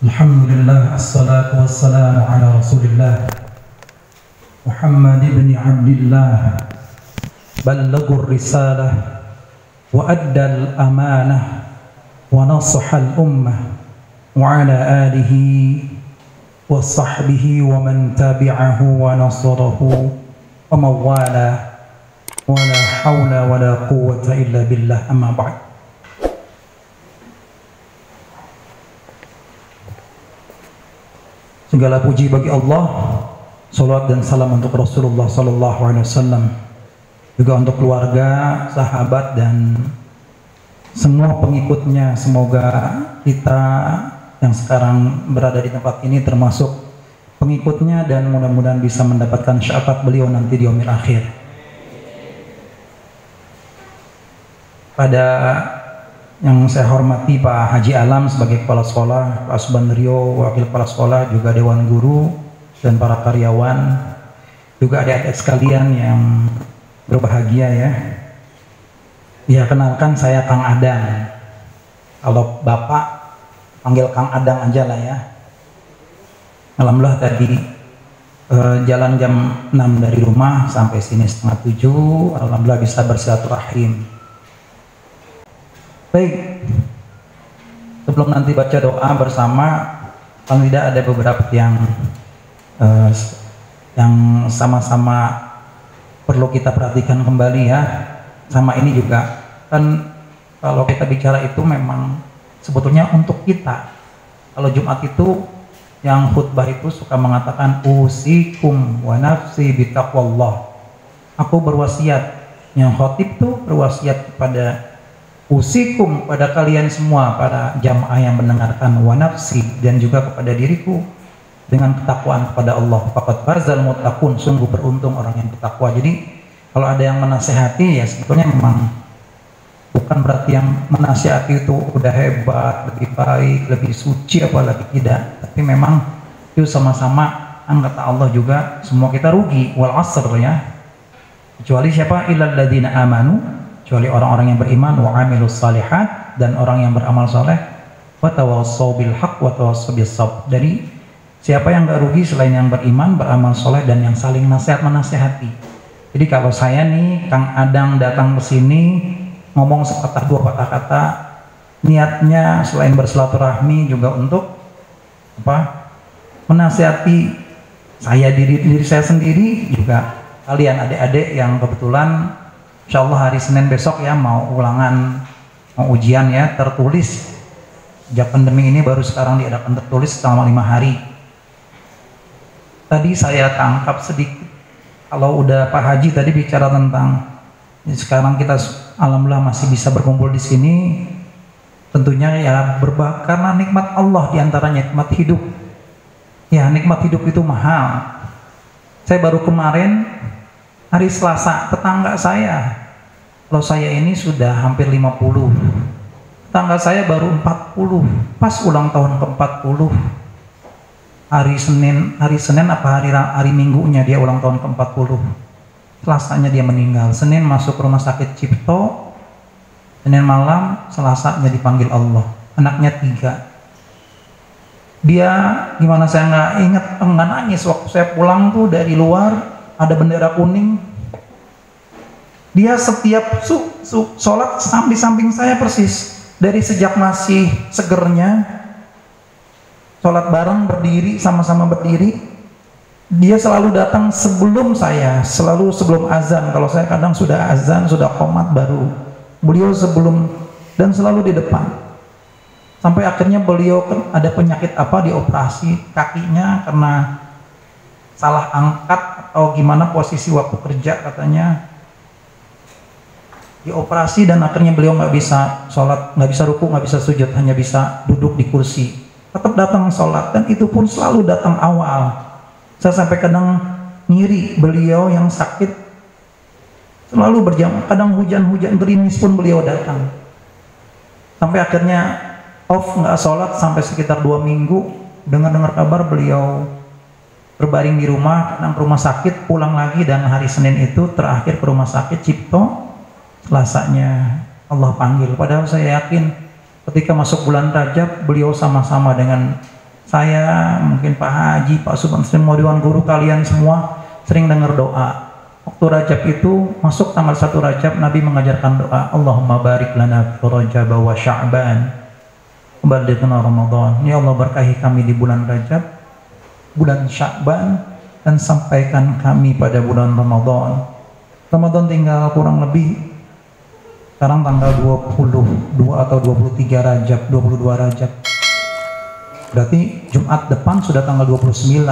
Alhamdulillah, assalatu wassalamu ala rasulillah Muhammad ibn Abdillah ballaghur risalah wa addal amanah wa nasahal ummah wa ala alihi wa sahbihi wa man tabi'ahu wa nasarahu wa mawala wa la hawla wa la quwwata illa billah, amma ba'd. Segala puji bagi Allah, salawat dan salam untuk Rasulullah sallallahu alaihi wasallam, juga untuk keluarga, sahabat dan semua pengikutnya. Semoga kita yang sekarang berada di tempat ini termasuk pengikutnya dan mudah-mudahan bisa mendapatkan syafaat beliau nanti di yaumil akhir. Pada yang saya hormati Pak Haji Alam sebagai Kepala Sekolah, Pak Subandrio Wakil Kepala Sekolah, juga Dewan Guru dan para karyawan, juga adik-adik sekalian yang berbahagia ya. Ya, kenalkan saya Kang Adang. Kalau Bapak panggil Kang Adang aja lah ya. Alhamdulillah tadi jalan jam 6 dari rumah sampai sini setengah 7. Alhamdulillah bisa bersilaturahim. Baik, sebelum nanti baca doa bersama, paling tidak ada beberapa yang sama-sama perlu kita perhatikan kembali ya. Sama ini juga kan, kalau kita bicara itu memang sebetulnya untuk kita. Kalau Jumat itu yang khutbah itu suka mengatakan usikum wa nafsi bitaqwallah. Aku berwasiat, yang khotib tuh berwasiat kepada usikum, pada kalian semua, para jamaah yang mendengarkan, wa nafsi, dan juga kepada diriku, dengan ketakwaan kepada Allah. Faqad fazal muttaqun, sungguh beruntung orang yang bertakwa. Jadi kalau ada yang menasehati ya sebetulnya memang bukan berarti yang menasehati itu udah hebat, lebih baik, lebih suci, apalagi tidak. Tapi memang itu sama-sama, kata Allah juga semua kita rugi. Wal asr ya, kecuali siapa? Illal ladzina amanu, kecuali orang-orang yang beriman, wa amilus salihat, dan orang yang beramal soleh, wa tawassaw bil haq wa tawassaw bis sabr. Jadi siapa yang gak rugi selain yang beriman, beramal soleh, dan yang saling menasehati. Jadi kalau saya nih Kang Adang datang ke sini ngomong sepatah dua patah kata, niatnya selain bersilaturahmi juga untuk apa? Menasehati saya, diri saya sendiri, juga kalian adik-adik yang kebetulan insya Allah hari Senin besok ya mau ulangan, mau ujian ya tertulis. Sejak pandemi ini baru sekarang diadakan tertulis selama 5 hari. Tadi saya tangkap sedikit, kalau udah Pak Haji tadi bicara tentang sekarang kita alhamdulillah masih bisa berkumpul di sini, tentunya ya karena nikmat Allah, diantaranya nikmat hidup. Ya, nikmat hidup itu mahal. Saya baru kemarin hari Selasa, tetangga saya, kalau saya ini sudah hampir 50, tetangga saya baru 40, pas ulang tahun ke-40. Hari Senin apa hari Minggunya dia ulang tahun ke-40. Selasanya dia meninggal. Senin masuk rumah sakit Cipto, Senin malam, Selasanya dipanggil Allah. Anaknya 3. Dia gimana saya nggak ingat, nggak nangis waktu saya pulang tuh dari luar ada bendera kuning. Dia setiap sholat di samping saya persis, dari sejak masih segernya sholat bareng, berdiri, sama-sama berdiri. Dia selalu datang sebelum saya, selalu sebelum azan. Kalau saya kadang sudah azan, sudah qomat baru, beliau sebelum, dan selalu di depan. Sampai akhirnya beliau ada penyakit apa, dioperasi kakinya karena salah angkat atau gimana posisi waktu kerja, katanya dioperasi, dan akhirnya beliau nggak bisa sholat, nggak bisa ruku, nggak bisa sujud, hanya bisa duduk di kursi. Tetap datang sholat, dan itu pun selalu datang awal. Saya sampai kadang ngiri beliau yang sakit, selalu berjamaah. Kadang hujan-hujan gerimis pun beliau datang. Sampai akhirnya off, nggak sholat sampai sekitar 2 minggu. Dengar-dengar kabar beliau berbaring di rumah, kadang ke rumah sakit, pulang lagi, dan hari Senin itu terakhir ke rumah sakit Cipto. Selasanya Allah panggil. Padahal saya yakin ketika masuk bulan Rajab beliau sama-sama dengan Saya, mungkin Pak Haji, Pak Subhan, semua dewan guru kalian semua sering dengar doa. Waktu Rajab itu masuk tanggal 1 Rajab, Nabi mengajarkan doa, Allahumma barik lana fi Rajab wa Sya'ban, balighna Ramadan. Ya Allah, berkahi kami di bulan Rajab, bulan Sya'ban, dan sampaikan kami pada bulan Ramadan. Ramadan tinggal kurang lebih, sekarang tanggal 22 atau 23 Rajab, 22 Rajab. Berarti Jumat depan sudah tanggal 29.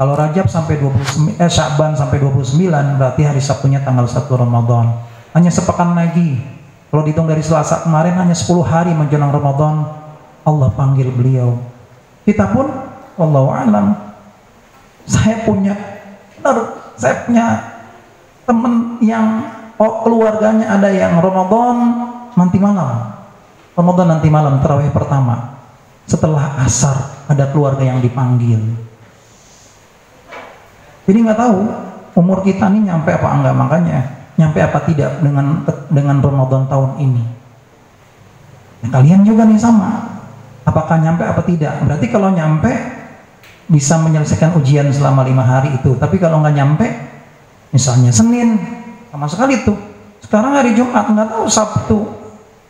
Kalau Rajab sampai 29, Sya'ban sampai 29, berarti hari Sabtunya tanggal 1 Ramadan. Hanya sepekan lagi. Kalau dihitung dari Selasa kemarin, hanya 10 hari menjelang Ramadan, Allah panggil beliau. Kita pun, wallahu a'lam, saya punya teman yang keluarganya ada yang Ramadan nanti malam. Ramadan nanti malam, tarawih pertama. Setelah asar ada keluarga yang dipanggil. Jadi nggak tahu umur kita nih nyampe apa enggak, makanya nyampe apa tidak dengan Ramadan tahun ini. Ya, kalian juga nih sama. Apakah nyampe apa tidak? Berarti kalau nyampe bisa menyelesaikan ujian selama 5 hari itu. Tapi kalau nggak nyampe, misalnya Senin, sama sekali tuh. Sekarang hari Jumat, nggak tahu Sabtu,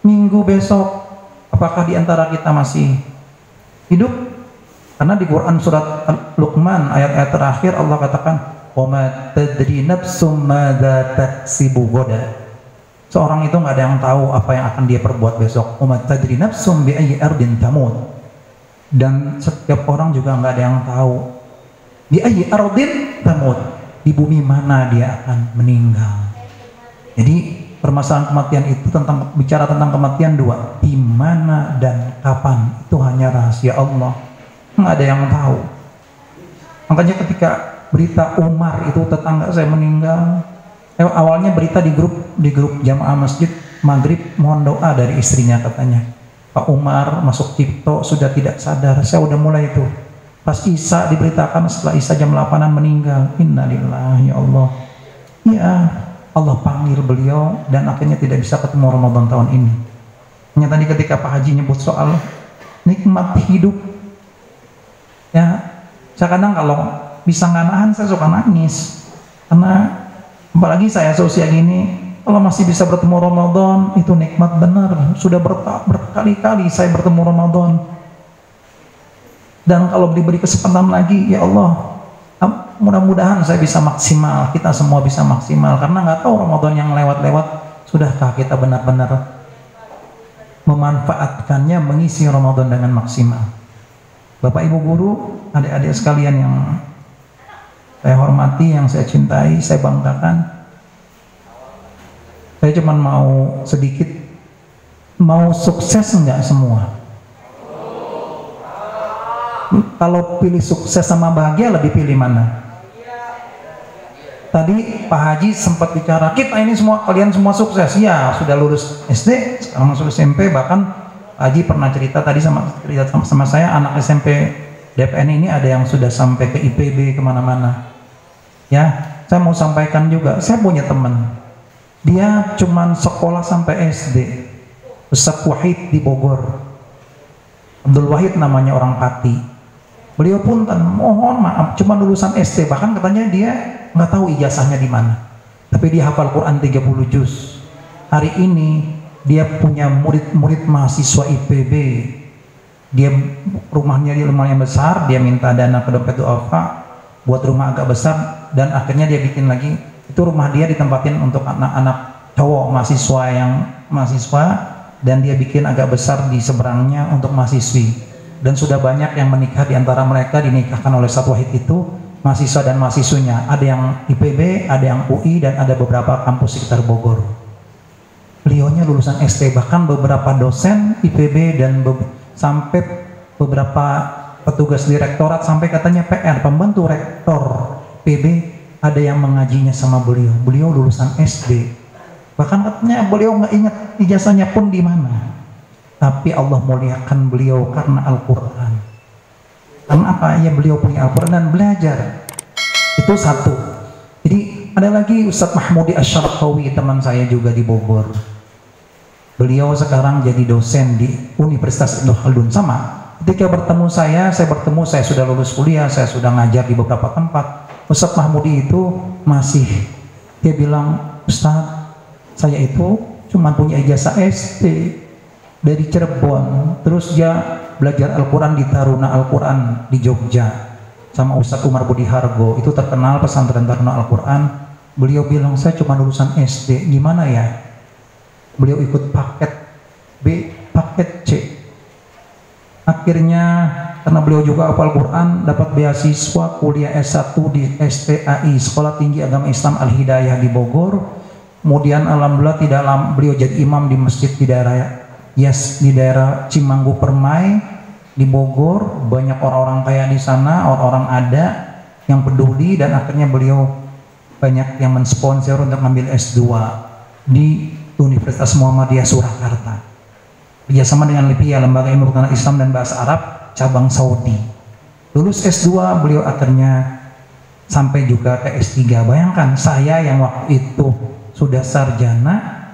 Minggu besok, apakah di antara kita masih hidup? Karena di Quran surat Luqman ayat-ayat terakhir Allah katakan, "Wa ma tadri nafsum madza taksibu ghadan." Seorang itu nggak ada yang tahu apa yang akan dia perbuat besok. "Wa ma tadri nafsum bi ayyi ardin tamut." Dan setiap orang juga nggak ada yang tahu bi ayyi ardin tamut, di bumi mana dia akan meninggal. Jadi permasalahan kematian itu bicara tentang kematian dua, di mana dan kapan, itu hanya rahasia Allah, nggak ada yang tahu. Makanya ketika berita Umar itu tetangga saya meninggal, awalnya berita di grup jamaah masjid maghrib, mohon doa dari istrinya, katanya Pak Umar masuk Cipto sudah tidak sadar. Saya udah mulai itu, pas Isya diberitakan setelah Isya jam 8-an meninggal. Innalillahi, ya Allah. Ya, Allah panggil beliau dan akhirnya tidak bisa ketemu Ramadan tahun ini. Hanya tadi ketika Pak Haji nyebut soal nikmat hidup, ya saya kadang kalau bisa nggak nahan saya suka nangis, karena apalagi saya seusia gini, kalau masih bisa bertemu Ramadan itu nikmat benar. Sudah berkali-kali saya bertemu Ramadan, dan kalau diberi kesempatan lagi, ya Allah, mudah-mudahan saya bisa maksimal, kita semua bisa maksimal, karena nggak tahu Ramadan yang lewat-lewat, sudahkah kita benar-benar memanfaatkannya, mengisi Ramadan dengan maksimal. Bapak Ibu guru, adik-adik sekalian yang saya hormati, yang saya cintai, saya banggakan, saya cuma mau sedikit, mau sukses enggak semua? Kalau pilih sukses sama bahagia, lebih pilih mana? Tadi Pak Haji sempat bicara, kita ini semua, kalian semua sukses. Ya, sudah lulus SD, sekarang masuk SMP. Bahkan Pak Haji pernah cerita tadi sama saya, anak SMP DPN ini ada yang sudah sampai ke IPB, kemana-mana. Ya, saya mau sampaikan juga, saya punya teman, dia cuman sekolah sampai SD, Ustaz Wahid di Bogor, Abdul Wahid namanya, orang Pati. Beliau pun mohon maaf cuma lulusan SD, bahkan katanya dia nggak tahu ijazahnya di mana, tapi dia hafal Quran 30 juz. Hari ini dia punya murid-murid mahasiswa IPB, dia rumahnya di lumayan besar, dia minta dana ke dompet duafa buat rumah agak besar, dan akhirnya dia bikin lagi, itu rumah dia ditempatin untuk anak-anak cowok mahasiswa, dan dia bikin agak besar di seberangnya untuk mahasiswi. Dan sudah banyak yang menikah, di antara mereka dinikahkan oleh Ustaz Wahid itu mahasiswa dan mahasiswinya. Ada yang IPB, ada yang UI, dan ada beberapa kampus sekitar Bogor. Beliaunya lulusan SD, bahkan beberapa dosen IPB dan sampai beberapa petugas direktorat, sampai katanya PR, pembantu rektor PB, ada yang mengajinya sama beliau. Beliau lulusan SD, bahkan katanya beliau nggak ingat ijazahnya pun di mana. Tapi Allah muliakan beliau karena Al-Quran. Karena apa? Ya beliau punya Al-Quran dan belajar. Itu satu. Jadi ada lagi Ustadz Mahmudi Asyarqawi, teman saya juga di Bogor. Beliau sekarang jadi dosen di Universitas Ibnu Khaldun, sama Ketika saya bertemu, saya sudah lulus kuliah, saya sudah ngajar di beberapa tempat. Ustadz Mahmudi itu masih, dia bilang, Ustadz, saya itu cuma punya ijazah SD dari Cirebon, terus dia belajar Al-Quran di Taruna Al-Quran di Jogja sama Ustadz Umar Budi Hargo, itu terkenal pesantren Taruna Al-Quran. Beliau bilang, saya cuma lulusan SD, gimana ya? Beliau ikut paket B, paket C. Akhirnya karena beliau juga hafal Quran, dapat beasiswa kuliah S1 di STAI, Sekolah Tinggi Agama Islam Al-Hidayah di Bogor. Kemudian alhamdulillah tidak lama beliau jadi imam di masjid di daerah Cimanggu Permai di Bogor. Banyak orang-orang kaya di sana, orang-orang ada yang peduli, dan akhirnya beliau banyak yang mensponsor untuk ngambil S2 di Universitas Muhammadiyah Surakarta. Bersama dengan LIPIA, Lembaga Ilmu Pengetahuan Islam dan Bahasa Arab, cabang Saudi. Lulus S2, beliau akhirnya sampai juga ke S3. Bayangkan, saya yang waktu itu sudah sarjana,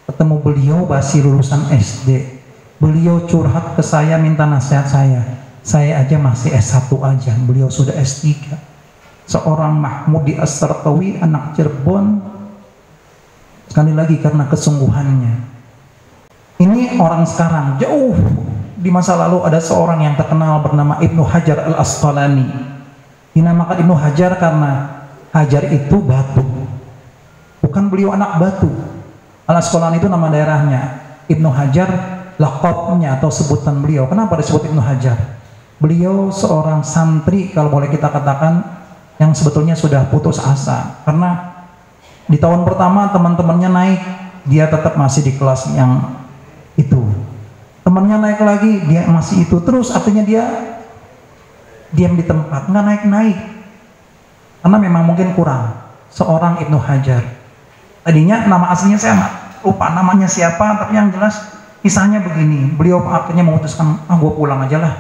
ketemu beliau masih lulusan SD. Beliau curhat ke saya, minta nasihat saya aja masih S1 aja, beliau sudah S3. Seorang Mahmudi As-Sartawi, anak Cirebon, sekali lagi karena kesungguhannya. Ini orang sekarang. Jauh di masa lalu ada seorang yang terkenal bernama Ibnu Hajar Al-Asqalani. Dinamakan Ibnu Hajar karena Hajar itu batu, bukan beliau anak batu. Al-Asqalani itu nama daerahnya. Ibnu Hajar laqabnya atau sebutan beliau. Kenapa disebut Ibnu Hajar? Beliau seorang santri, kalau boleh kita katakan, yang sebetulnya sudah putus asa, karena di tahun pertama teman-temannya naik, dia tetap masih di kelas yang itu. Temannya naik lagi, dia masih itu terus, artinya dia diam di tempat, nggak naik-naik, karena memang mungkin kurang. Seorang Ibnu Hajar, tadinya nama aslinya saya lupa namanya siapa, tapi yang jelas kisahnya begini. Beliau akhirnya memutuskan, gue pulang aja lah,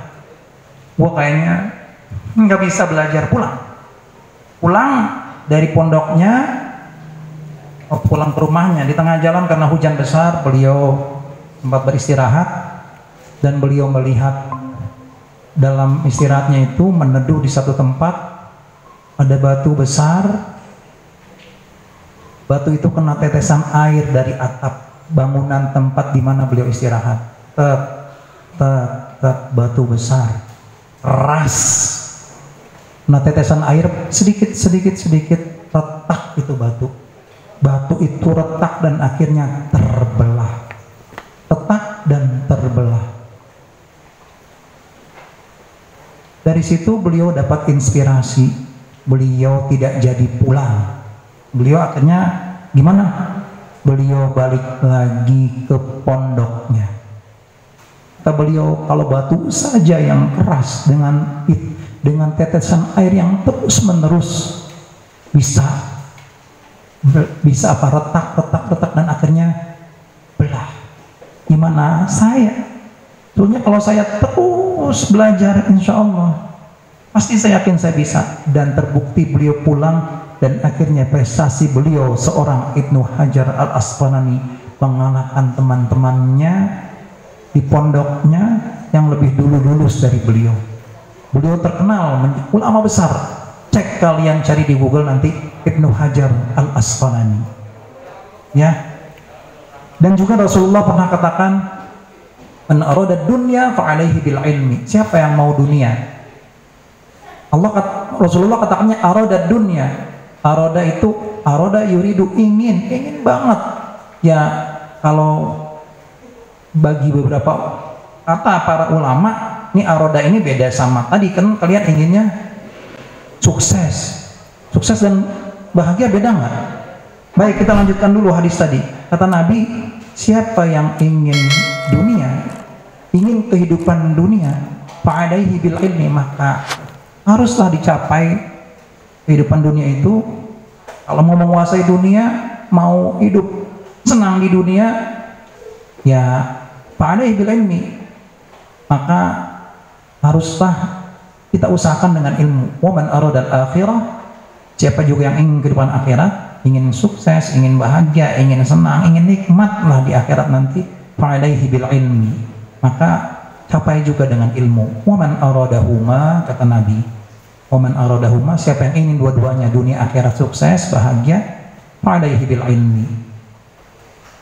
gue kayaknya nggak bisa belajar. Pulang dari pondoknya, pulang ke rumahnya. Di tengah jalan karena hujan besar, beliau sempat beristirahat, dan beliau melihat dalam istirahatnya itu meneduh di satu tempat ada batu besar. Batu itu kena tetesan air dari atap bangunan tempat di mana beliau istirahat. Batu besar keras, nah tetesan air sedikit retak itu batu itu retak dan akhirnya terbelah, retak dan terbelah. Dari situ beliau dapat inspirasi, beliau tidak jadi pulang. Beliau akhirnya gimana? Beliau balik lagi ke pondoknya. Kata beliau, kalau batu saja yang keras dengan tetesan air yang terus menerus bisa apa, retak dan akhirnya belah. Gimana saya? Soalnya kalau saya terus belajar, insya Allah pasti saya yakin saya bisa. Dan terbukti beliau pulang, dan akhirnya prestasi beliau seorang Ibnu Hajar Al-Asqalani mengalahkan teman-temannya di pondoknya yang lebih dulu lulus dari beliau. Beliau terkenal, ulama besar. Cek kalian cari di Google nanti, Ibnu Hajar Al-Asqalani. Ya. Dan juga Rasulullah pernah katakan, "Man arada dunya fa alaihi bil ilmi." Siapa yang mau dunia? Rasulullah katakannya arada dunya. Arada yuridu, ingin banget. Ya, kalau bagi beberapa kata para ulama, ini arada ini beda sama tadi kan, kalian inginnya sukses dan bahagia, beda nggak? Baik, kita lanjutkan dulu hadis tadi. Kata Nabi, siapa yang ingin dunia, ingin kehidupan dunia, fa'alaihi bil ilmi, maka haruslah dicapai kehidupan dunia itu. Kalau mau menguasai dunia, mau hidup senang di dunia, ya fa'alaihi bil ilmi, maka haruslah kita usahakan dengan ilmu. Wa man arada al-akhirah, siapa juga yang ingin kehidupan akhirat, ingin sukses, ingin bahagia, ingin senang, ingin nikmat lah di akhirat nanti, fa'alaihi bil ilmi, maka capai juga dengan ilmu. Waman aradahuma, kata Nabi, waman aradahuma, siapa yang ingin dua-duanya, dunia akhirat sukses, bahagia, fa'alaihi bil ilmi,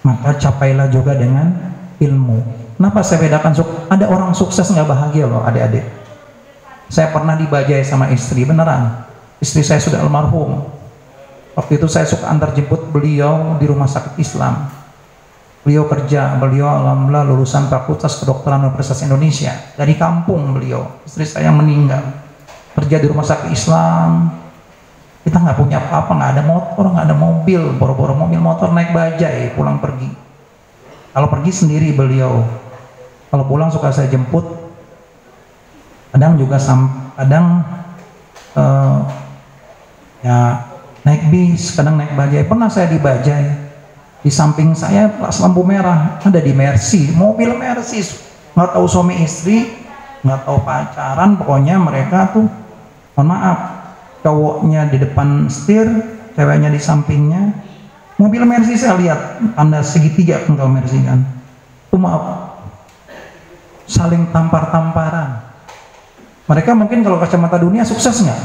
maka capailah juga dengan ilmu. Kenapa saya bedakan? Ada orang sukses nggak bahagia loh adik-adik. Saya pernah dibajai sama istri, beneran. Istri saya sudah almarhum. Waktu itu saya suka antar jemput beliau di rumah sakit Islam. Beliau kerja, beliau alhamdulillah lulusan Fakultas Kedokteran Universitas Indonesia. Dari kampung beliau, istri saya meninggal. Kerja di rumah sakit Islam. Kita nggak punya apa-apa, nggak ada motor, nggak ada mobil, boro-boro mobil motor naik bajai pulang pergi. Kalau pergi sendiri beliau, kalau pulang suka saya jemput. Kadang juga kadang ya naik bis, kadang naik bajai. Pernah saya di bajai, di samping saya lampu merah, ada di Mercy, mobil Mercy, nggak tahu suami istri, nggak tahu pacaran, pokoknya mereka tuh, mohon maaf, cowoknya di depan setir, ceweknya di sampingnya. Mobil Mercy saya lihat tanda segitiga kalau Mercy kan. Itu maaf, saling tampar-tamparan. Mereka mungkin kalau kacamata dunia sukses nggak?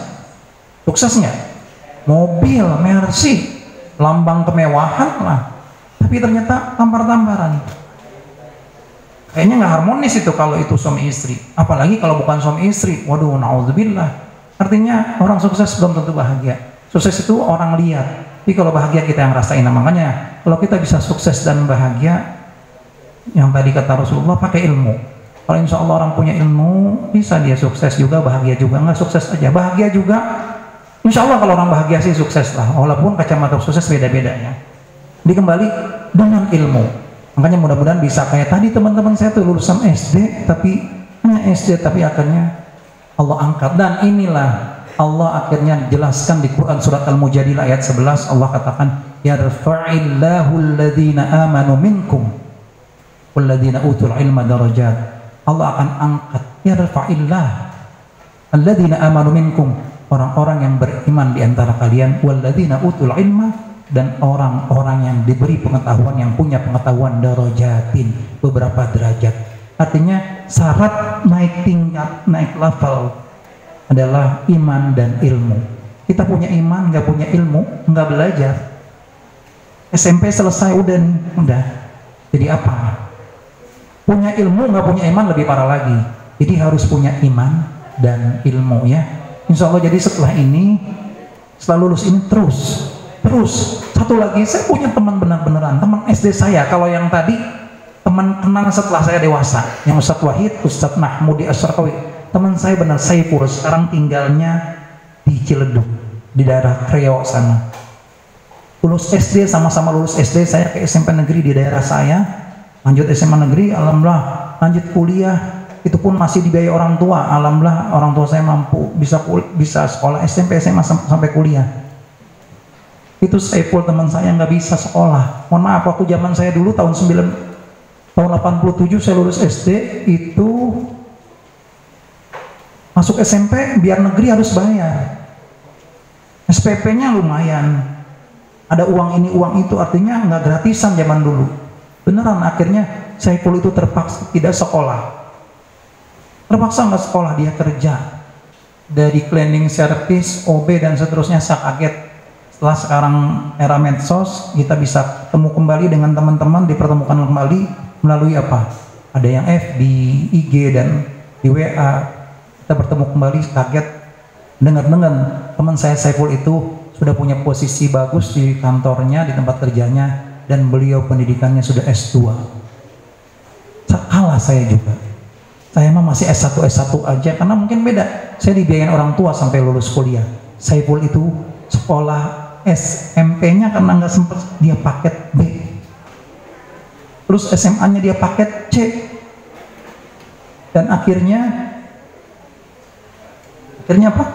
Sukses nggak? Mobil Mercy, lambang kemewahan lah. Tapi ternyata tampar-tamparan. Kayaknya nggak harmonis itu kalau itu suami istri. Apalagi kalau bukan suami istri. Waduh, naudzubillah. Artinya orang sukses belum tentu bahagia. Sukses itu orang lihat, tapi kalau bahagia kita yang rasain. Nah, makanya kalau kita bisa sukses dan bahagia, yang tadi kata Rasulullah, pakai ilmu. Kalau insya Allah orang punya ilmu, bisa dia sukses juga, bahagia juga. Nggak sukses aja, bahagia juga. Insya Allah kalau orang bahagia sih sukses lah, walaupun kacamata sukses beda-beda ya. Dikembali dengan ilmu. Makanya mudah-mudahan bisa kayak tadi teman-teman saya tuh lulusan SD, tapi hanya SD, tapi akhirnya Allah angkat. Dan inilah Allah akhirnya jelaskan di Quran surat Al-Mujadilah ayat 11. Allah katakan, yarfa'illahu alladhina amanu minkum walladhina utul ilma darajat. Allah akan angkat, yarfa'illah alladhina amanu minkum, orang-orang yang beriman di antara kalian, walladhina utul ilma, dan orang-orang yang diberi pengetahuan, yang punya pengetahuan, darajatin, beberapa derajat. Artinya syarat naik tingkat, naik level adalah iman dan ilmu. Kita punya iman, nggak punya ilmu, nggak belajar. SMP selesai udah nih, udah. Jadi apa? Punya ilmu nggak punya iman lebih parah lagi. Jadi harus punya iman dan ilmu ya. Insya Allah. Jadi setelah ini, setelah lulus ini terus. Satu lagi, saya punya teman benar-beneran, teman SD saya. Kalau yang tadi teman kenal setelah saya dewasa, yang Ustadz Wahid, Ustadz Mahmudi Asyarkawi, teman saya benar Saiful, sekarang tinggalnya di Ciledug, di daerah Kreo sana. Lulus SD, sama-sama lulus SD, saya ke SMP negeri di daerah saya, lanjut SMA negeri, alhamdulillah, lanjut kuliah, itu pun masih dibiayai orang tua, alhamdulillah orang tua saya mampu, bisa sekolah SMP, SMA sampai kuliah. Itu Saiful teman saya nggak bisa sekolah. Mohon maaf, waktu zaman saya dulu tahun 87 saya lulus SD, itu masuk SMP biar negeri harus bayar. SPP-nya lumayan. Ada uang ini uang itu, artinya nggak gratisan zaman dulu. Beneran, akhirnya Saiful itu terpaksa tidak sekolah. Terpaksa nggak sekolah, dia kerja dari cleaning service, OB dan seterusnya. Saya kaget. Setelah sekarang era medsos, kita bisa ketemu kembali dengan teman-teman, dipertemukan kembali melalui apa? Ada yang FB, IG, dan di WA. Kita bertemu kembali, kaget dengar-dengar teman saya Saiful itu sudah punya posisi bagus di kantornya, di tempat kerjanya, dan beliau pendidikannya sudah S2. Kalah saya juga. Saya mah masih S1 aja, karena mungkin beda. Saya dibiayain orang tua sampai lulus kuliah. Saiful itu sekolah SMP-nya karena nggak sempat, dia paket B. Terus SMA-nya dia paket C. Dan akhirnya apa?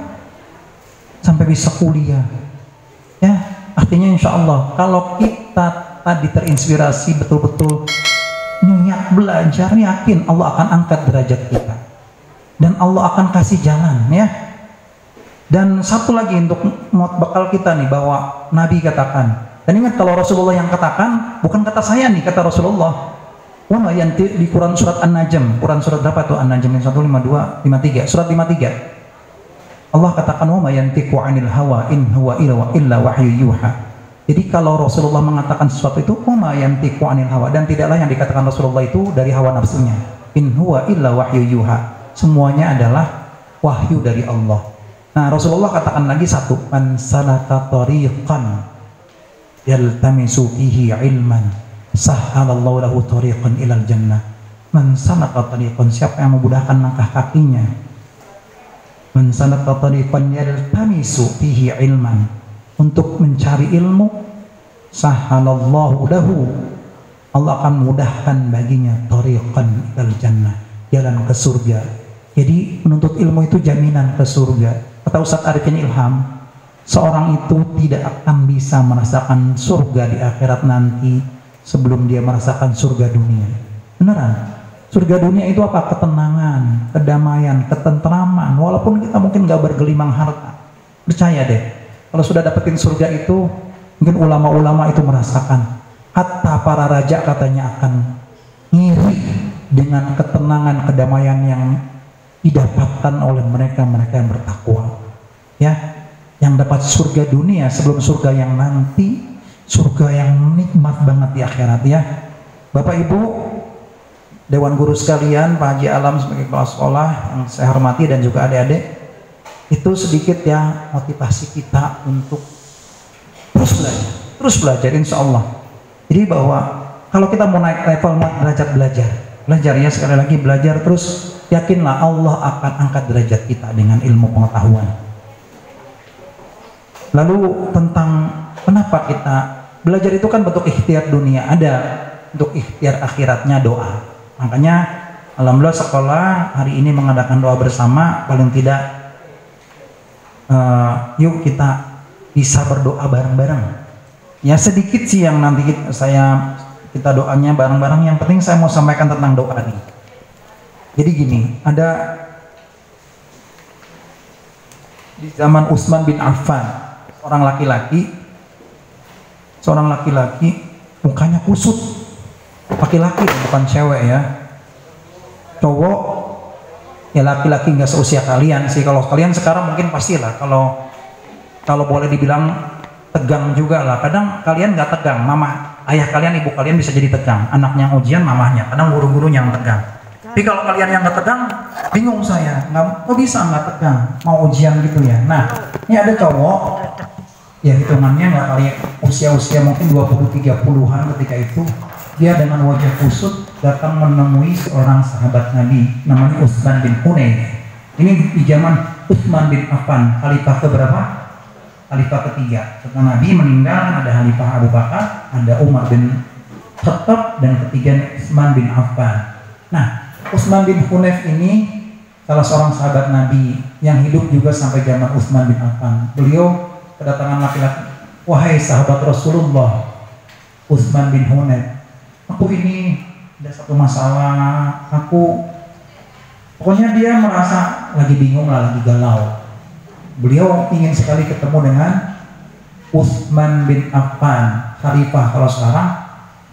Sampai bisa kuliah. Ya, artinya insya Allah kalau kita tadi terinspirasi betul-betul niat belajar, yakin Allah akan angkat derajat kita. Dan Allah akan kasih jalan ya. Dan satu lagi untuk muat bekal kita nih, bahwa Nabi katakan, dan ingat kalau Rasulullah yang katakan, bukan kata saya nih, kata Rasulullah, Wa ma yantiqu di Quran surat An-Najm. Quran surat berapa tuh An-Najm 152 53 surat 53. Allah katakan wa ma yantiqu 'anil hawa in huwa illa wahyu yuha. Jadi kalau Rasulullah mengatakan sesuatu itu wa ma yantiqu 'anil hawa, dan tidaklah yang dikatakan Rasulullah itu dari hawa nafsunya. In huwa illa wahyu yuha. Semuanya adalah wahyu dari Allah. Nah, Rasulullah katakan lagi satu, man salaka tariqan yaltamisu fihi ilman sahhalallahu lahu tariqan ilal jannah. Man salaka tariqan, siapa yang memudahkan langkah kakinya, man salaka tariqan yaltamisu fihi ilman, untuk mencari ilmu, sahhalallahu lahu, Allah akan mudahkan baginya tariqan ilal jannah, jalan ke surga. Jadi menuntut ilmu itu jaminan ke surga. Kata Ustaz Arifin Ilham, seorang itu tidak akan bisa merasakan surga di akhirat nanti sebelum dia merasakan surga dunia. Beneran, surga dunia itu apa? Ketenangan, kedamaian, ketentraman. Walaupun kita mungkin gak bergelimang harta, percaya deh, kalau sudah dapetin surga itu, mungkin ulama-ulama itu merasakan. Hatta para raja katanya akan ngiri dengan ketenangan, kedamaian yang didapatkan oleh mereka-mereka yang bertakwa, ya, yang dapat surga dunia sebelum surga yang nanti, surga yang nikmat banget di akhirat, ya. Bapak Ibu, Dewan Guru sekalian, Pak Haji Alam sebagai kepala sekolah yang saya hormati, dan juga adik-adik, itu sedikit ya motivasi kita untuk terus belajar, insya Allah. Jadi bahwa kalau kita mau naik level, mau belajar ya, sekali lagi belajar terus. Yakinlah Allah akan angkat derajat kita dengan ilmu pengetahuan. Lalu tentang kenapa kita belajar, itu kan bentuk ikhtiar dunia, ada untuk ikhtiar akhiratnya doa. Makanya alhamdulillah sekolah hari ini mengadakan doa bersama, paling tidak yuk kita bisa berdoa bareng-bareng. Ya sedikit sih yang nanti kita doanya bareng-bareng, yang penting saya mau sampaikan tentang doa nih. Jadi gini, ada di zaman Utsman bin Affan, seorang laki-laki mukanya kusut, laki-laki bukan cewek ya, cowok ya, laki-laki nggak seusia kalian sih. Kalau kalian sekarang mungkin pastilah, kalau boleh dibilang tegang juga lah. Kadang kalian nggak tegang, ayah kalian, ibu kalian bisa jadi tegang, anaknya ujian mamahnya, kadang guru-gurunya yang tegang. Tapi kalau kalian yang nggak tegang, bingung saya, kok bisa nggak tegang, mau ujian gitu ya. Nah, ini ada cowok, ya hitungannya nggak kali usia mungkin 20-30an ketika itu, dia dengan wajah kusut datang menemui seorang sahabat Nabi, namanya Utsman bin Hunain. Ini di zaman Utsman bin Affan, khalifah keberapa? Khalifah ketiga. Setelah Nabi meninggal, ada khalifah Abu Bakar, ada Umar bin Khattab, dan ketiga Utsman bin Affan. Nah, Utsman bin Hunayf ini salah seorang sahabat Nabi yang hidup juga sampai zaman Utsman bin Affan. Beliau kedatangan laki-laki, wahai sahabat Rasulullah Utsman bin Hunayf, aku ini ada satu masalah, pokoknya dia merasa lagi bingung lah, lagi galau. Beliau ingin sekali ketemu dengan Utsman bin Affan, khalifah kalau sekarang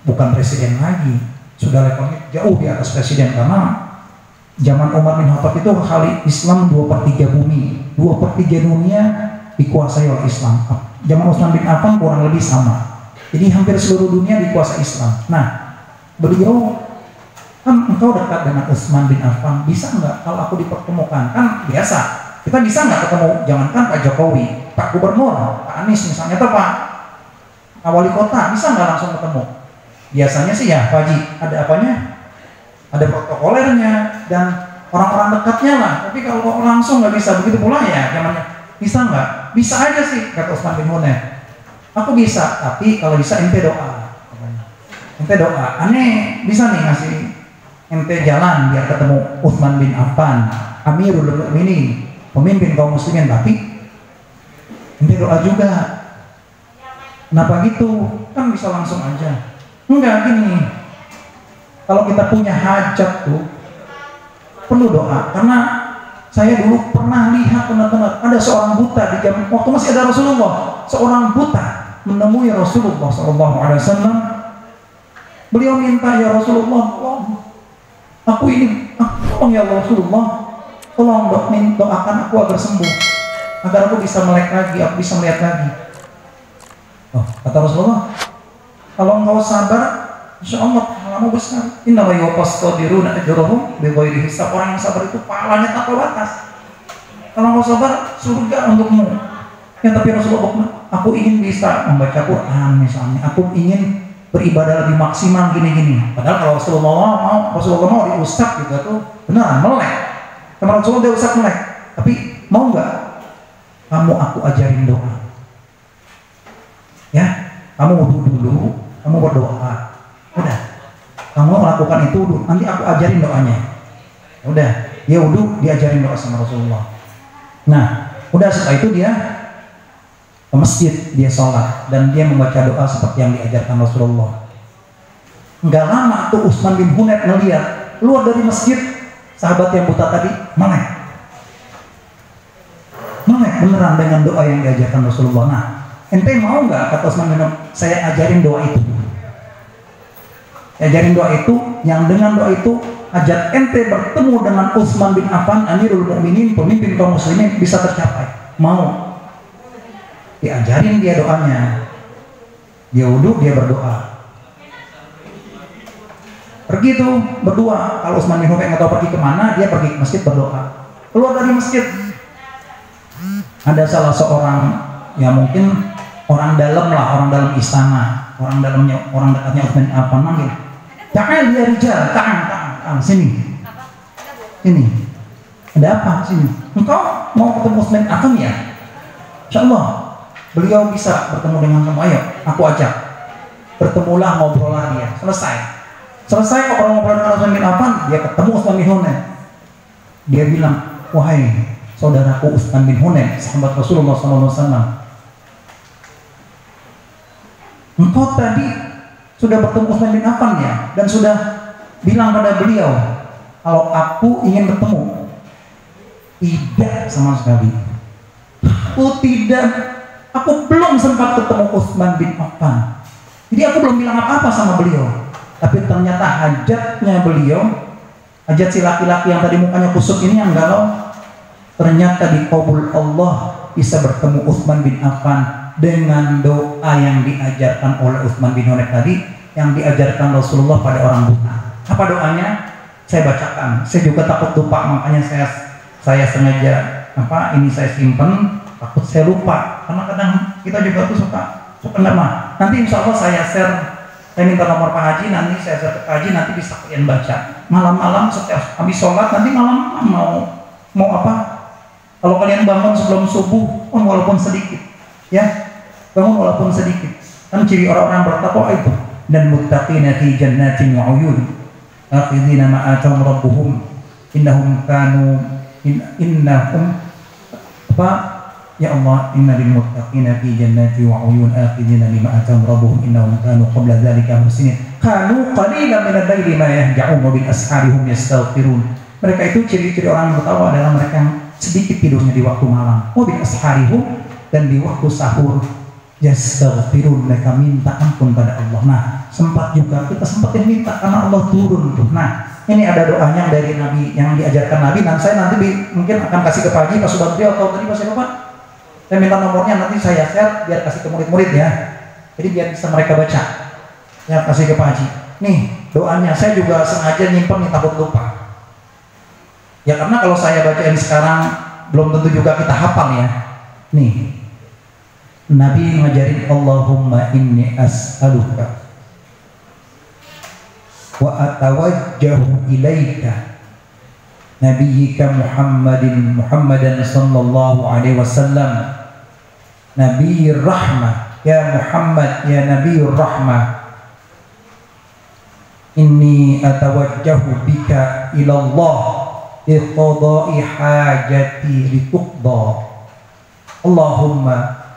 bukan presiden lagi, sudah levelnya jauh di atas presiden, karena zaman Umar bin Khattab itu kali Islam 2/3 bumi, 2/3 dunia dikuasai oleh Islam. Zaman Utsman bin Affan kurang lebih sama, jadi hampir seluruh dunia dikuasai Islam. Nah, beliau kan, engkau dekat dengan Utsman bin Affan, bisa nggak kalau aku dipertemukan? Kan biasa, kita bisa nggak ketemu, jangankan Pak Jokowi, Pak Gubernur, Pak Anies misalnya, atau Pak Wali Kota, bisa nggak langsung ketemu? Biasanya sih ya Pak Haji, ada apanya? Ada protokolernya dan orang-orang dekatnya lah. Tapi kalau langsung nggak bisa, begitu pula ya zamannya. Bisa nggak? Bisa aja sih, kata Utsman bin Hunayf. Aku bisa, tapi kalau bisa ente doa. Ente doa, aneh bisa nih ngasih ente jalan biar ketemu Utsman bin Affan, Amirul Mukminin, pemimpin kaum muslimin, tapi ente doa juga. Kenapa gitu? Kan bisa langsung aja. Enggak, gini, kalau kita punya hajat tuh perlu doa. Karena saya dulu pernah lihat benar-benar ada seorang buta di zaman waktu masih ada Rasulullah, seorang buta menemui Rasulullah SAW Beliau minta, ya Rasulullah, tolong aku ini, tolong ya Rasulullah, tolong doakan aku agar sembuh, agar aku bisa melek lagi, aku bisa melihat lagi. Oh, kata Rasulullah, kalau engkau sabar, insya Allah pahalmu besar. Inna wa yuwaffas sabiruna ajrahum bighairi hisab. Orang yang sabar itu pahalanya tanpa batas. Kalau engkau sabar, surga untukmu. Ya tapi Rasulullah, aku ingin bisa membaca Quran misalnya, aku ingin beribadah lebih maksimal gini-gini. Padahal kalau Rasulullah mau di ustaz juga tuh beneran melek. Sama Rasulullah dia ustaz melek. Tapi mau nggak kamu aku ajarin doa? Ya, kamu wudu dulu, kamu berdoa. Udah, kamu lakukan itu dulu. Nanti aku ajarin doanya. Udah, dia wudu, diajarin doa sama Rasulullah. Nah, udah setelah itu dia ke masjid, dia sholat dan dia membaca doa seperti yang diajarkan Rasulullah. Nggak lama tuh Utsman bin Hunayf ngeliat keluar dari masjid sahabat yang buta tadi melek beneran dengan doa yang diajarkan Rasulullah. Nah, ente mau nggak, kata Utsman bin Hunayf, saya ajarin doa itu. Ajarin doa itu yang dengan doa itu hajat ente bertemu dengan Utsman bin Affan Amirul Mukminin, pemimpin kaum muslimin, bisa tercapai. Mau? Diajarin dia doanya, dia wudhu, dia berdoa, pergi tuh berdua. Kalau Utsman bin Hunayf nggak tahu pergi kemana, dia pergi ke masjid berdoa. Keluar dari masjid, ada salah seorang, ya mungkin orang dalam lah, orang dalam istana, orang dalamnya, orang dekatnya Utsman bin Affan manggil, "Ta'al ya rijal, ta'al, sini, ada apa sini? Engkau mau ketemu Utsman bin Affan ya? Insyaallah beliau bisa bertemu dengan kamu, ayo aku ajak, bertemulah, ngobrollah dia. Selesai ngobrol-ngobrol dengan Utsman bin Affan, dia ketemu Utsman bin Hunayf. Dia bilang, wahai saudaraku Utsman bin Hunayf, sahabat Rasulullah SAW, engkau tadi sudah bertemu Utsman bin Affan ya, dan sudah bilang pada beliau kalau aku ingin bertemu. Tidak sama sekali, aku belum sempat ketemu Utsman bin Affan. Jadi aku belum bilang apa-apa sama beliau. Tapi ternyata hajatnya beliau, hajat si laki-laki yang tadi mukanya kusut ini yang galau, ternyata dikabul Allah, bisa bertemu Utsman bin Affan dengan doa yang diajarkan oleh Utsman bin Hunayf tadi, yang diajarkan Rasulullah pada orang buta. Apa doanya? Saya bacakan. Saya juga takut lupa, makanya saya sengaja ini saya simpen, takut saya lupa, karena kadang kita juga tuh suka nama. Nanti insya Allah saya share, saya minta nomor Pak Haji, nanti saya share ke Pak Haji, nanti bisa kalian baca malam-malam setiap habis sholat. Nanti malam mau apa, kalau kalian bangun sebelum subuh, walaupun sedikit ya, bangun walaupun sedikit, kan ciri orang-orang bertakwa itu. Dan muttaqina fi jannatin wa uyun akhidina ma atahum rabbuhum innahum ya Allah, inna lil muttaqina fi jannati wa uyun akhidina lima atahum rabbuhum innahum kanu qabla dzalika muhsinin kanu qalilan min al-laili ma yahja'un wa bil ashari hum yastaghfirun. Mereka itu ciri-ciri orang yang bertakwa adalah mereka yang sedikit tidurnya di waktu malam, wa bil ashari hum, dan di waktu sahur yastaghfirun, mereka minta ampun pada Allah. Nah, sempat juga kita sempetin minta karena Allah turun tuh. Nah, ini ada doanya dari Nabi yang diajarkan Nabi, dan saya nanti mungkin akan kasih ke Pak Haji, Pak Subandrio, atau tadi Pak siapa Pak? Saya minta nomornya, nanti saya share biar kasih ke murid-murid ya. Jadi biar bisa mereka baca. Ya, kasih ke Pak Haji. Nih doanya, saya juga sengaja nyimpen nih, takut lupa. Ya karena kalau saya bacain sekarang belum tentu juga kita hafal ya. Nih, Nabi ngajarin, Allahumma inni as'aluka wa atawajjahu ilaika nabiyyika Muhammadan sallallahu alaihi wasallam Nabiyyir rahmah, ya Muhammad ya Nabiyyur rahmah, inni atawajjahu bika ilallah liqada'i hajati lituqda Allahumma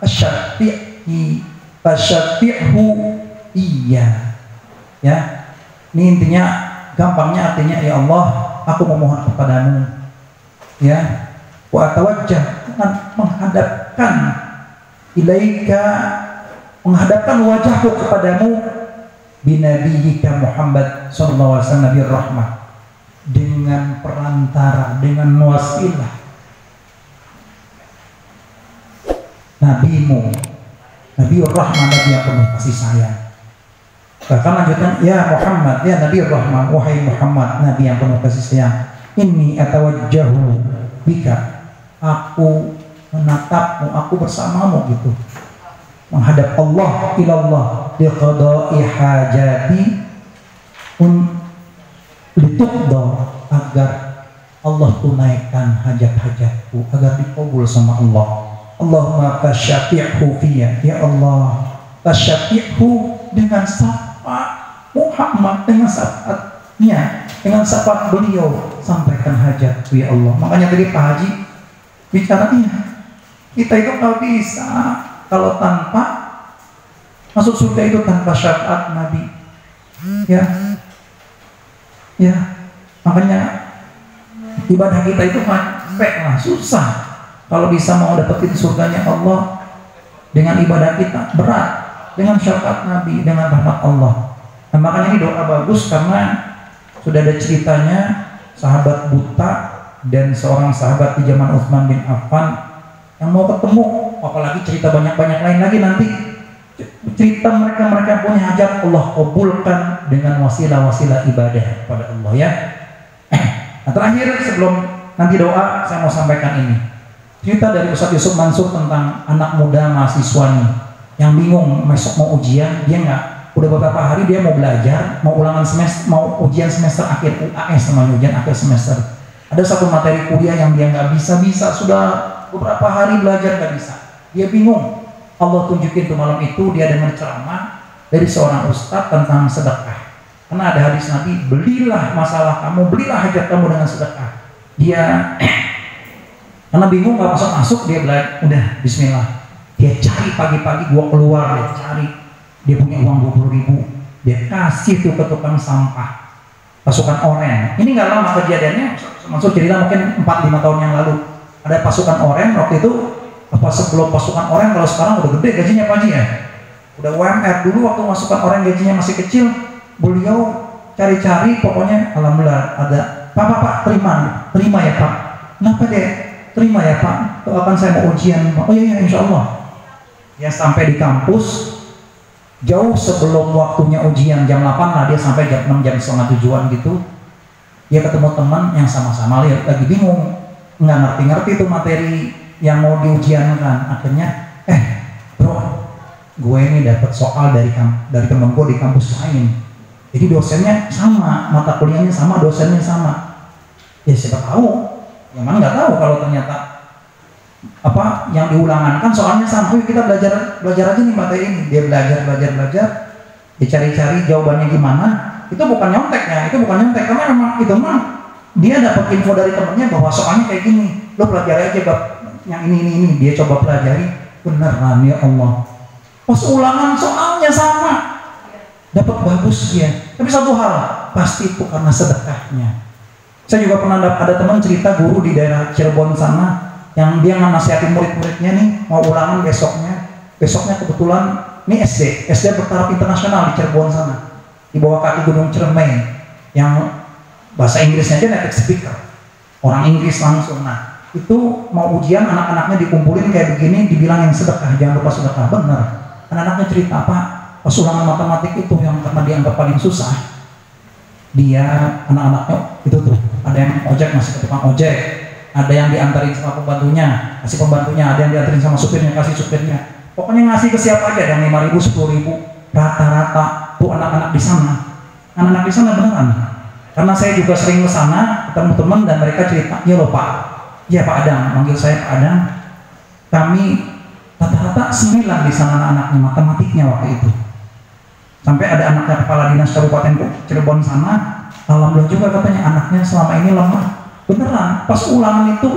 fasyafi'hu iya. Ya, ini intinya, gampangnya artinya, ya Allah, aku memohon kepadamu, ya, wa atawajjah, menghadapkan ilaika, menghadapkan wajahku kepadamu, binabiyyika Muhammad sallallahu alaihi wasallam nabiyur rahmah, dengan perantara, dengan wasilah nabimu, nabiyur rahmah, nabi yang penuh kasih sayang. Bahkan lanjutkan, ya Muhammad, ya nabiyur rahmah, wahai Muhammad, nabi yang penuh kasih sayang, inni atawajjahu bika, aku menatapmu, aku bersamamu gitu, menghadap Allah, ilallah, liqada'i hajati, lituqda, agar Allah tunaikan hajat-hajatku, agar dikabul sama Allah. Allahumma tasyafi'hu fiyya, ya Allah, tasyafi'hu, dengan syafaat Muhammad, dengan syafaatnya, dengan syafaat beliau, sampaikan hajatku ya Allah. Makanya tadi Pak Haji bicaranya, kita itu nggak bisa kalau tanpa masuk surga itu tanpa syafaat Nabi, ya, ya. Makanya ibadah kita itu capek lah, susah. Kalau bisa mau dapetin surganya Allah dengan ibadah kita, berat dengan syafaat Nabi, dengan rahmat Allah. Nah, makanya ini doa bagus karena sudah ada ceritanya sahabat buta dan seorang sahabat di zaman Utsman bin Affan yang mau ketemu, apalagi cerita banyak-banyak lain lagi nanti. Cerita mereka punya hajat, Allah kabulkan dengan wasilah-wasilah ibadah kepada Allah, ya. Nah, terakhir sebelum nanti doa, saya mau sampaikan ini. Cerita dari Ustaz Yusuf Mansur tentang anak muda mahasiswanya yang bingung besok mau ujian, dia nggak, udah beberapa hari dia mau belajar, mau ulangan semester, mau ujian semester akhir UAS, namanya ujian akhir semester. Ada satu materi kuliah yang dia nggak bisa, sudah beberapa hari belajar nggak bisa. Dia bingung. Allah tunjukin tuh malam itu dia dengar ceramah dari seorang ustadz tentang sedekah. Karena ada hadis Nabi, belilah masalah kamu, belilah hajat kamu dengan sedekah. Dia karena bingung nggak masuk, dia belajar, udah Bismillah. Dia cari pagi-pagi, gua keluar, dia cari, dia punya uang 20.000, dia kasih tuh ke tukang sampah pasukan oren. Ini nggak lama kejadiannya, maksud cerita mungkin 4-5 tahun yang lalu. Ada pasukan oren waktu itu, apa sebelum pasukan oren, kalau sekarang udah gede gajinya Pak Haji ya, udah UMR. Dulu waktu pasukan oren gajinya masih kecil, beliau cari-cari, pokoknya alhamdulillah ada, Pak terima ya Pak. Kenapa deh? Terima ya Pak, akan saya mau ujian. Oh iya insya Allah. Ya sampai di kampus, jauh sebelum waktunya ujian jam 8 lah, dia sampai jam 6, jam setengah 7-an gitu. Dia ketemu teman yang sama-sama lagi bingung, nggak ngerti-ngerti tuh materi yang mau diujiankan. Akhirnya, bro, gue ini dapat soal dari temen gue di kampus lain. Jadi dosennya sama, mata kuliahnya sama, dosennya sama. Ya siapa tahu, yang mana nggak tahu kalau ternyata apa yang diulangan kan soalnya sama. Yuk kita belajar aja nih materi ini. Dia belajar, dia cari-cari jawabannya gimana. Itu bukan nyontek karena memang itu mah dia dapat info dari temennya bahwa soalnya kayak gini. Lo pelajari aja bab yang ini. Dia coba pelajari, beneran ya Allah. Pas ulangan soalnya sama, dapat bagus dia. Tapi satu hal pasti itu karena sedekahnya. Saya juga pernah ada teman cerita guru di daerah Cirebon sana yang dia nasihatin murid-muridnya nih mau ulangan besoknya kebetulan ini SD bertaraf internasional di Cirebon sana, di bawah kaki Gunung Ciremai, yang bahasa Inggrisnya aja native speaker, orang Inggris langsung. Nah itu mau ujian, anak-anaknya dikumpulin kayak begini, dibilangin sedekah, jangan lupa sedekah. Bener, anak-anaknya cerita apa, pas ulangan matematik itu yang karena dianggap paling susah, dia anak-anaknya itu tuh ada yang ojek ngasih ke tukang ojek, ada yang diantarin sama pembantunya kasih pembantunya, ada yang diantarin sama supirnya kasih supirnya, pokoknya ngasih ke siapa aja, yang 5.000 10.000 rata-rata tuh anak-anak di sana beneran. Karena saya juga sering ke sana ketemu teman dan mereka cerita, ya loh Pak, ya Pak Adang, manggil saya Pak Adang, kami rata-rata 9 di sana anak-anaknya matematiknya waktu itu. Sampai ada anaknya kepala dinas Kabupaten Cirebon sana, alhamdulillah juga katanya anaknya selama ini lemah. Beneran, pas ulangan itu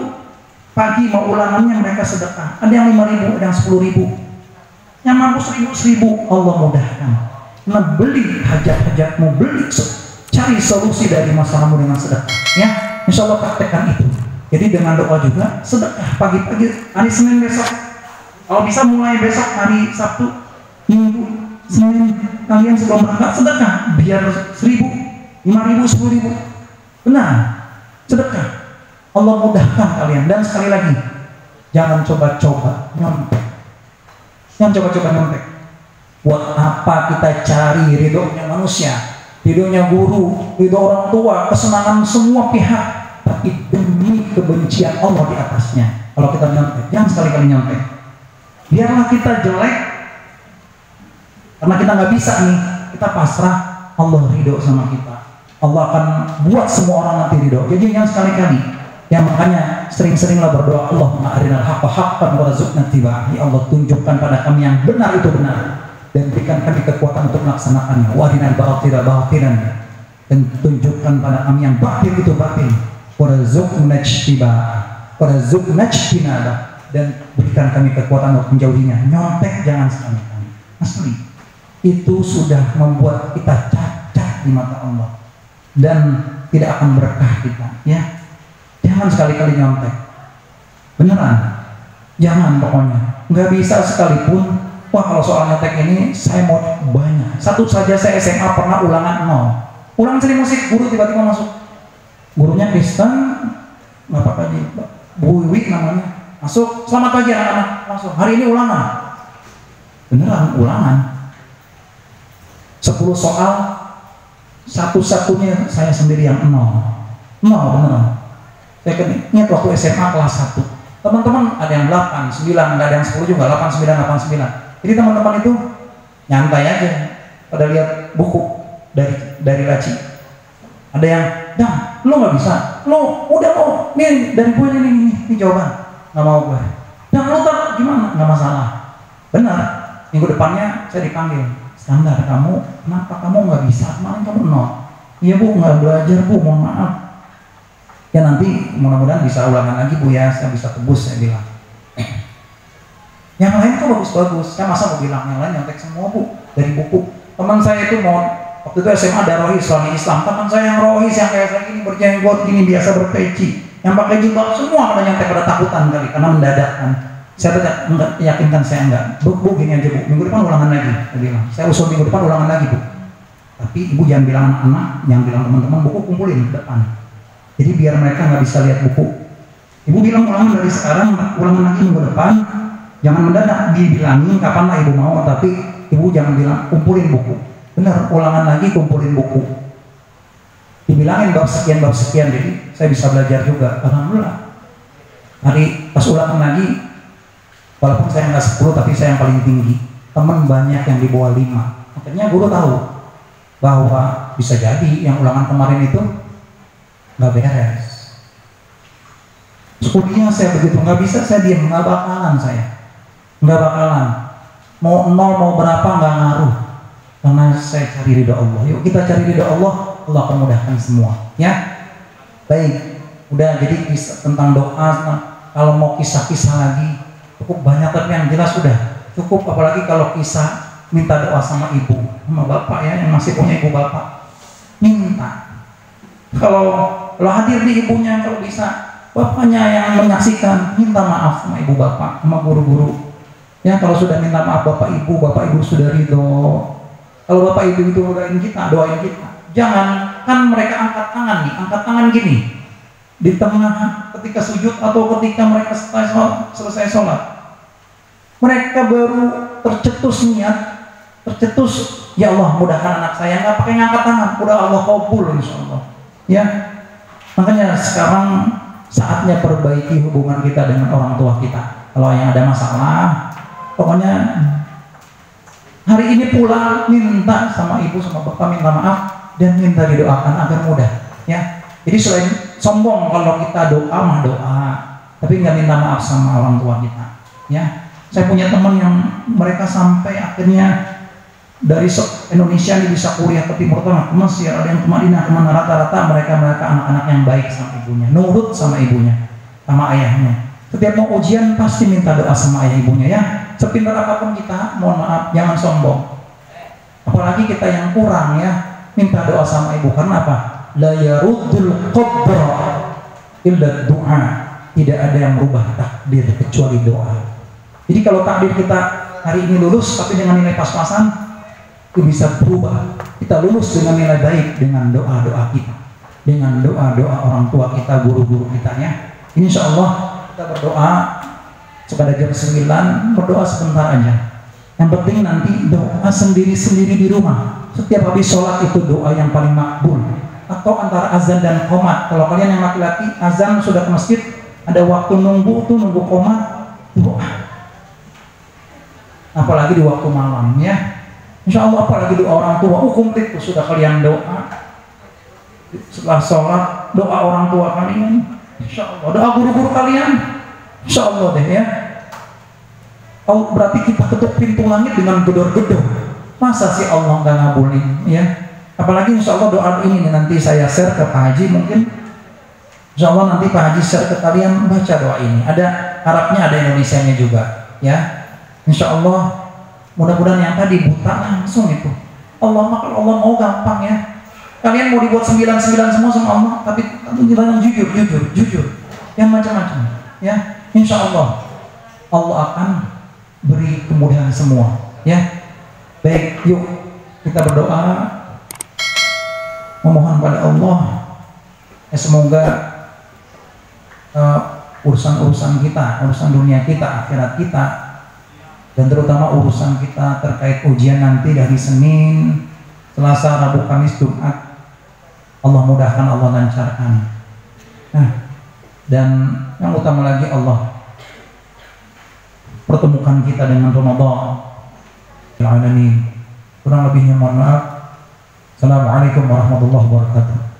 pagi mau ulangannya mereka sedekah. Ada yang 5.000, ada yang 10.000, yang mampu 1.000, Allah mudahkan. Nah beli hajat-hajatmu, cari solusi dari masalahmu dengan sedekah. Ya, insya Allah praktekkan itu. Jadi dengan doa juga sedekah pagi-pagi hari Senin besok. Kalau bisa mulai besok hari Sabtu, Minggu, Senin kalian sebelum berangkat sedekah, biar 1.000, 5.000, 10.000. Benar, sedekah. Allah mudahkan kalian. Dan sekali lagi, jangan coba-coba nyontek. Jangan coba-coba nyontek. Buat apa kita cari ridhonya manusia, ridhonya guru, ridho orang tua, kesenangan semua pihak, tapi demi kebencian Allah di atasnya. Kalau kita nyontek, jangan sekali-kali nyontek. Biarlah kita jelek, karena kita nggak bisa nih, kita pasrah, Allah ridho sama kita. Allah akan buat semua orang nanti ridho. Jadi jangan sekali-kali. Ya makanya sering-seringlah berdoa, Allahumma arinal haqqa haqqan warzuqna ittiba'ah. Ya Allah, tunjukkan pada kami yang benar itu benar dan berikan kami kekuatan untuk melaksanakannya. Wa arinal batila batilan, dan tunjukkan pada kami yang batil itu batil. Warzuqna ittiba'ah, warzuqna ijtinabah, dan berikan kami kekuatan untuk menjauhinya. Nyontek jangan sekali-kali. Asli itu sudah membuat kita cacat di mata Allah dan tidak akan berkah kita, ya. Jangan sekali-kali nyontek, beneran, jangan pokoknya. Nggak bisa sekalipun, wah kalau soal nyontek ini saya mau banyak. Satu saja saya SMA pernah ulangan 0. Ulangan seni musik, guru tiba-tiba masuk. Gurunya Kristen, Bapak Haji Bu Wiwi namanya, masuk, selamat pagi anak-anak, langsung, hari ini ulangan. Beneran ulangan. 10 soal, satu-satunya saya sendiri yang 0 beneran. Saya ingat waktu SMA kelas 1, teman-teman ada yang 8, 9, nggak ada yang 10 juga, 8, 9, 8, 9. Jadi teman-teman itu nyantai aja pada lihat buku dari laci. Ada yang, "Dang, lo nggak bisa, lo udah lo, nih dari gue ini jawaban, nggak mau gue. Dang, lo tak gimana? Nggak masalah." Benar, minggu depannya saya dipanggil, "Standar kamu, kenapa kamu nggak bisa? Kemarin kamu 0. "Iya Bu, nggak belajar Bu, mohon maaf." "Ya nanti mudah-mudahan bisa ulangan lagi Bu ya, saya bisa tebus," saya bilang. Yang lain tuh bagus-bagus, saya masa mau bilang yang lain nyontek semua Bu dari buku. Teman saya itu mau, waktu itu SMA ada rohis Islami Islam, teman saya yang rohis yang kayak saya gini, berjenggot gini, biasa berpeci, yang pakai jilbab semua pada nyontek, pada takutan kali karena mendadak kan. Saya tidak yakinkan, saya enggak. Bu gini aja Bu, minggu depan ulangan lagi, saya bilang. Saya usul minggu depan ulangan lagi Bu. Tapi Ibu jangan bilang anak-anak, jangan bilang teman-teman, buku kumpulin ke depan. Jadi biar mereka nggak bisa lihat buku. Ibu bilang ulangan dari sekarang, ulangan lagi minggu depan. Jangan mendadak dibilangin kapan lah Ibu mau, tapi Ibu jangan bilang kumpulin buku. Benar, ulangan lagi kumpulin buku. Dibilangin bab sekian, jadi saya bisa belajar juga. Alhamdulillah. Hari pas ulangan lagi, walaupun saya nggak 10 tapi saya yang paling tinggi. Teman banyak yang di bawah 5. Akhirnya guru tahu bahwa bisa jadi yang ulangan kemarin itu nggak beres. Kuliah saya begitu, nggak bisa saya diam, nggak bakalan saya. Nggak bakalan. Mau 0 mau berapa nggak ngaruh. Karena saya cari ridho Allah. Yuk kita cari ridho Allah, Allah akan mudahkan semua. Ya, baik. Udah, jadi tentang doa. Kalau mau kisah-kisah lagi cukup banyak, tapi yang jelas udah cukup. Apalagi kalau kisah minta doa sama ibu, sama bapak ya, yang masih punya ibu bapak, minta. Kalau hadir di ibunya, kalau bisa bapaknya yang menyaksikan, minta maaf sama ibu bapak, sama guru-guru. Ya kalau sudah minta maaf bapak ibu sudah ridho. Kalau bapak ibu itu doain kita, jangan, kan mereka angkat tangan gini di tengah ketika sujud atau ketika mereka selesai sholat. Mereka baru tercetus niat, ya Allah mudahkan anak saya, nggak pakai ngangkat tangan, udah Allah kabul insyaallah. Ya, makanya sekarang saatnya perbaiki hubungan kita dengan orang tua kita. Kalau yang ada masalah, pokoknya hari ini pula minta sama ibu sama bapak, minta maaf dan minta didoakan agar mudah. Ya, jadi selain sombong kalau kita doa mah doa, tapi nggak minta maaf sama orang tua kita. Ya, saya punya teman yang mereka sampai akhirnya dari Indonesia ini bisa kuliah ke Timur Tengah, ke Mesir, ada yang ke Madinah, kemana, rata-rata mereka anak-anak yang baik sama ibunya, nurut sama ibunya, sama ayahnya. Setiap mau ujian pasti minta doa sama ayah ibunya. Ya, sepintar apapun kita, mohon maaf, jangan sombong. Apalagi kita yang kurang ya, minta doa sama ibu. Karena apa? La yaruddul qabra illa du'a. Tidak ada yang merubah takdir kecuali doa. Jadi kalau takdir kita hari ini lulus tapi dengan nilai pas-pasan, itu bisa berubah. Kita lulus dengan nilai baik dengan doa-doa kita, dengan doa-doa orang tua kita, guru-guru kita ya. Insya Allah kita berdoa pada jam 9, berdoa sebentar aja. Yang penting nanti doa sendiri-sendiri di rumah. Setiap habis sholat itu doa yang paling makbul. Atau antara azan dan qomat. Kalau kalian yang laki-laki azan sudah ke masjid, ada waktu nunggu tuh, nunggu qomat, doa. Apalagi di waktu malam ya. Insya Allah apalagi doa orang tua, komplit tuh sudah kalian doa. Setelah sholat doa orang tua kalian, insya Allah doa guru-guru kalian, insya Allah deh ya. Oh, berarti kita ketuk pintu langit dengan gedor-gedor. Masa sih Allah nggak ngabulin ya? Apalagi insya Allah doa ini nih, nanti saya share ke Pak Haji mungkin. Insya Allah nanti Pak Haji share ke kalian, baca doa ini. Ada Arabnya, ada Indonesianya juga ya. Insya Allah mudah-mudahan yang tadi buta langsung itu. Allah mah kalau Allah mau gampang ya. Kalian mau dibuat 99 semua sama Allah, tapi jangan jujur, yang macam-macam ya. Insya Allah Allah akan beri kemudahan semua ya. Baik, yuk kita berdoa memohon pada Allah ya, semoga urusan-urusan kita, urusan dunia kita, akhirat kita, dan terutama urusan kita terkait ujian nanti dari Senin, Selasa, Rabu, Kamis, Jumat, Allah mudahkan, Allah lancarkan. Nah, dan yang utama lagi Allah pertemukan kita dengan Ramadan. Kurang lebihnya mohon maaf. Assalamualaikum warahmatullahi wabarakatuh.